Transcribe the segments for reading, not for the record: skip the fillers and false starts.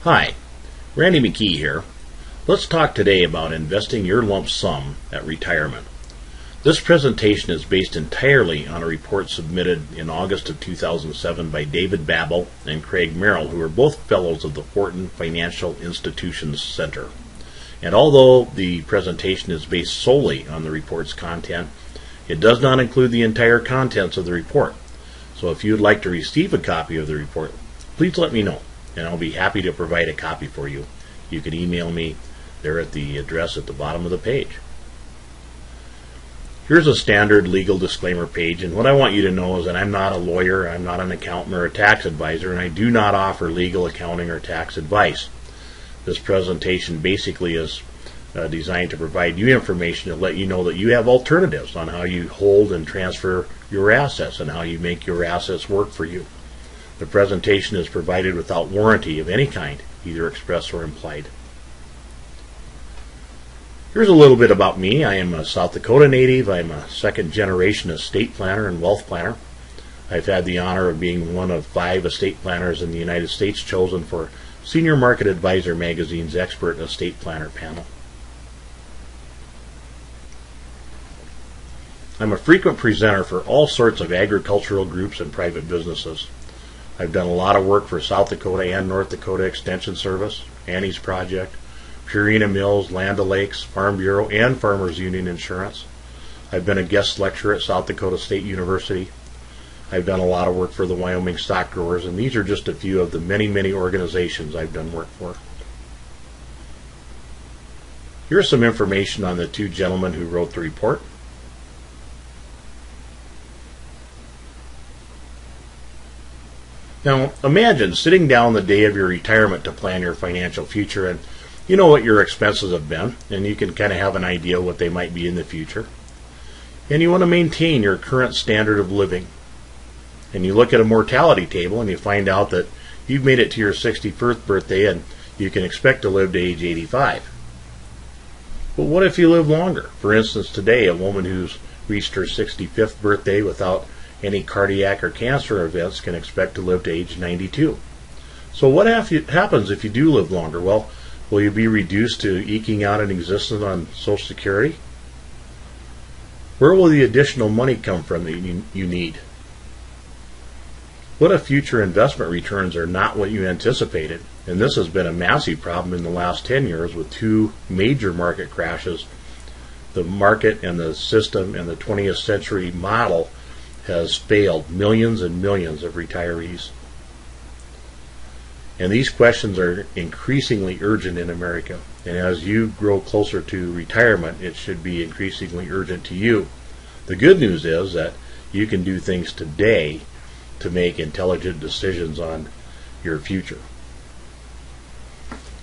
Hi, Randy McKee here. Let's talk today about investing your lump sum at retirement. This presentation is based entirely on a report submitted in August of 2007 by David Babel and Craig Merrill, who are both fellows of the Wharton Financial Institutions Center. And although the presentation is based solely on the report's content, it does not include the entire contents of the report. So if you would like to receive a copy of the report, please let me know, and I'll be happy to provide a copy for you. You can email me there at the address at the bottom of the page. Here's a standard legal disclaimer page, and what I want you to know is that I'm not a lawyer, I'm not an accountant or a tax advisor, and I do not offer legal, accounting, or tax advice. This presentation basically is designed to provide you information to let you know that you have alternatives on how you hold and transfer your assets and how you make your assets work for you. The presentation is provided without warranty of any kind, either express or implied. Here's a little bit about me. I am a South Dakota native. I'm a second-generation estate planner and wealth planner. I've had the honor of being one of 5 estate planners in the United States chosen for Senior Market Advisor magazine's Expert Estate Planner panel. I'm a frequent presenter for all sorts of agricultural groups and private businesses. I've done a lot of work for South Dakota and North Dakota Extension Service, Annie's Project, Purina Mills, Land O'Lakes, Farm Bureau, and Farmers Union Insurance. I've been a guest lecturer at South Dakota State University. I've done a lot of work for the Wyoming Stock Growers, and these are just a few of the many, many organizations I've done work for. Here's some information on the 2 gentlemen who wrote the report. Now, imagine sitting down the day of your retirement to plan your financial future, and you know what your expenses have been, and you can kind of have an idea what they might be in the future. And you want to maintain your current standard of living. And you look at a mortality table and you find out that you've made it to your 61st birthday and you can expect to live to age 85. But what if you live longer? For instance, today, a woman who's reached her 65th birthday without any cardiac or cancer events can expect to live to age 92. So what happens if you do live longer? Well, will you be reduced to eking out an existence on Social Security? Where will the additional money come from that you need? What if future investment returns are not what you anticipated? And this has been a massive problem in the last 10 years with 2 major market crashes. The market and the system and the 20th century model has failed millions and millions of retirees. And these questions are increasingly urgent in America. And as you grow closer to retirement, it should be increasingly urgent to you. The good news is that you can do things today to make intelligent decisions on your future.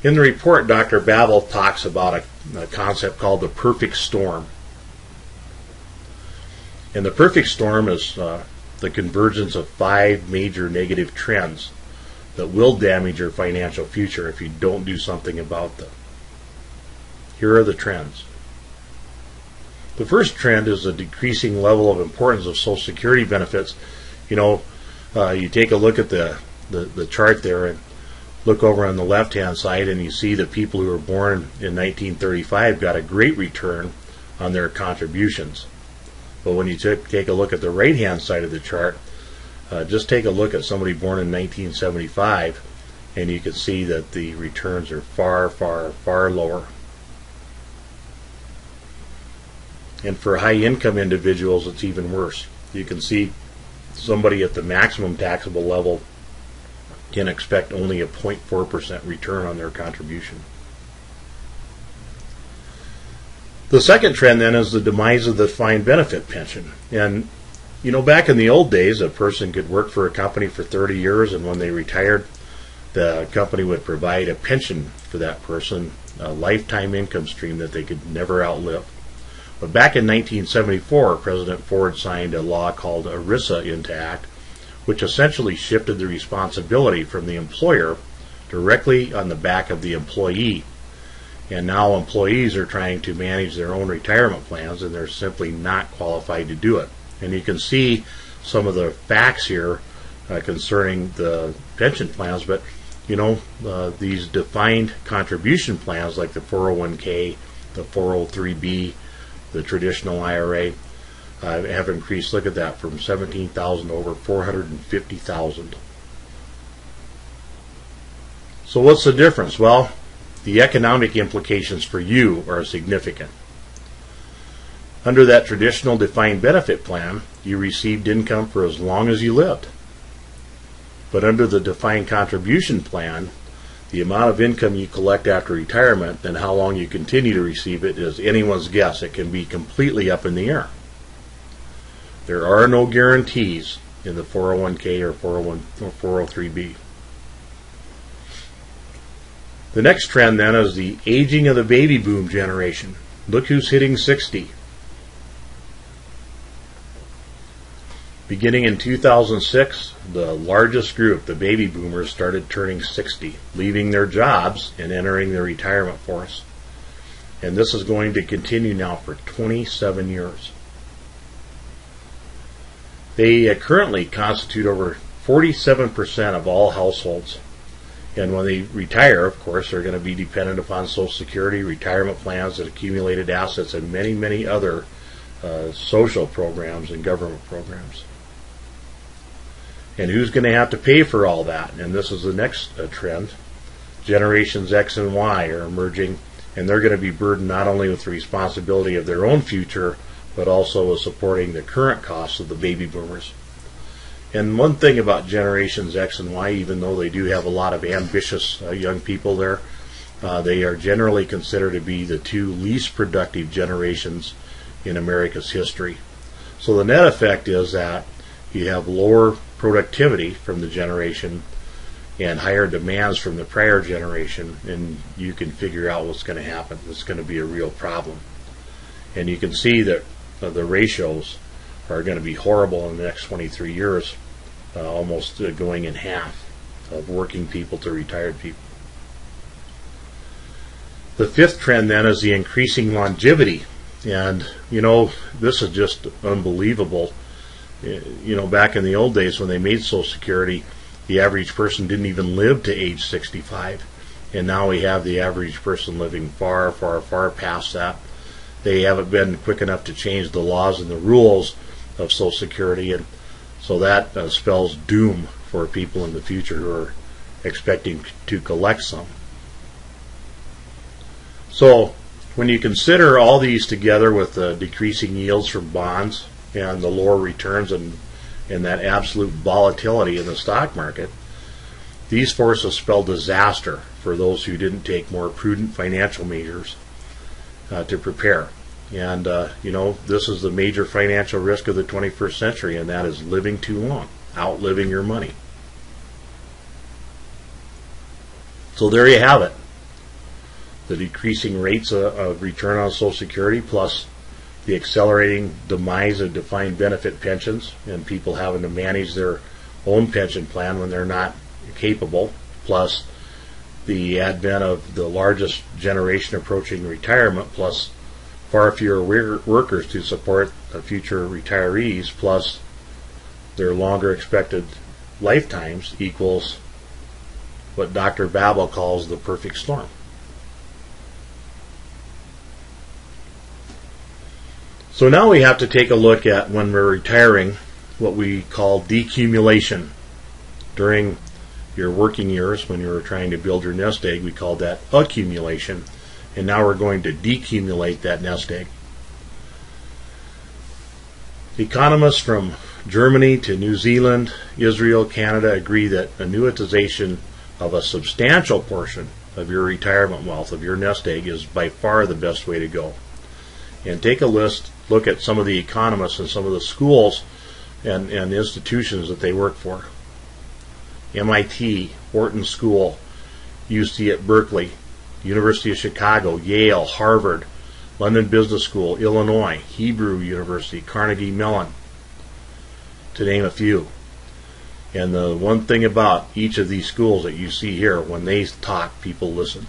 In the report, Dr. Babel talks about a concept called the perfect storm. And the perfect storm is the convergence of 5 major negative trends that will damage your financial future if you don't do something about them. Here are the trends. The first trend is the decreasing level of importance of Social Security benefits. You know, you take a look at the chart there and look over on the left-hand side and you see the people who were born in 1935 got a great return on their contributions. But when you take a look at the right-hand side of the chart, just take a look at somebody born in 1975, and you can see that the returns are far, far, far lower. And for high-income individuals, it's even worse. You can see somebody at the maximum taxable level can expect only a 0.4% return on their contribution. The second trend then is the demise of the defined benefit pension. And you know, back in the old days, a person could work for a company for 30 years, and when they retired, the company would provide a pension for that person, a lifetime income stream that they could never outlive. But back in 1974, President Ford signed a law called ERISA into act, which essentially shifted the responsibility from the employer directly on the back of the employee. And now employees are trying to manage their own retirement plans, and they're simply not qualified to do it. And you can see some of the facts here concerning the pension plans, but these defined contribution plans like the 401k, the 403b, the traditional IRA have increased. Look at that, from 17,000 to over 450,000. So what's the difference? Well, the economic implications for you are significant. Under that traditional defined benefit plan, you received income for as long as you lived. But under the defined contribution plan, the amount of income you collect after retirement and how long you continue to receive it is anyone's guess. It can be completely up in the air. There are no guarantees in the 401k or 403b. The next trend then is the aging of the baby boom generation. Look who's hitting 60. Beginning in 2006, the largest group, the baby boomers, started turning 60, leaving their jobs and entering the retirement force. And this is going to continue now for 27 years. They currently constitute over 47% of all households. And when they retire, of course, they're going to be dependent upon Social Security, retirement plans, and accumulated assets, and many, many other social programs and government programs. And who's going to have to pay for all that? And this is the next trend. Generations X and Y are emerging, and they're going to be burdened not only with the responsibility of their own future, but also with supporting the current costs of the baby boomers. And one thing about Generations X and Y, even though they do have a lot of ambitious young people there, they are generally considered to be the two least productive generations in America's history. So the net effect is that you have lower productivity from the generation and higher demands from the prior generation, and you can figure out what's going to happen. It's going to be a real problem. And you can see that the ratios are going to be horrible in the next 23 years, almost going in half of working people to retired people. The fifth trend then is the increasing longevity. And, this is just unbelievable. Back in the old days when they made Social Security, the average person didn't even live to age 65. And now we have the average person living far, far, far past that. They haven't been quick enough to change the laws and the rules of Social Security, and so that spells doom for people in the future who are expecting to collect some. So when you consider all these together with the decreasing yields from bonds and the lower returns and that absolute volatility in the stock market, these forces spell disaster for those who didn't take more prudent financial measures to prepare. And this is the major financial risk of the 21st century, and that is living too long, outliving your money. So there you have it. The decreasing rates of return on Social Security, plus the accelerating demise of defined benefit pensions and people having to manage their own pension plan when they're not capable, plus the advent of the largest generation approaching retirement, plus far fewer workers to support the future retirees, plus their longer expected lifetimes, equals what Dr. Babel calls the perfect storm. So now we have to take a look at, when we're retiring, what we call decumulation. During your working years, when you were trying to build your nest egg, we called that accumulation. And now we're going to decumulate that nest egg. Economists from Germany to New Zealand, Israel, Canada agree that annuitization of a substantial portion of your retirement wealth, of your nest egg, is by far the best way to go. And take a look at some of the economists and some of the schools and institutions that they work for. MIT, Wharton School, UC at Berkeley, University of Chicago, Yale, Harvard, London Business School, Illinois, Hebrew University, Carnegie Mellon, to name a few. And the one thing about each of these schools that you see here, when they talk, people listen.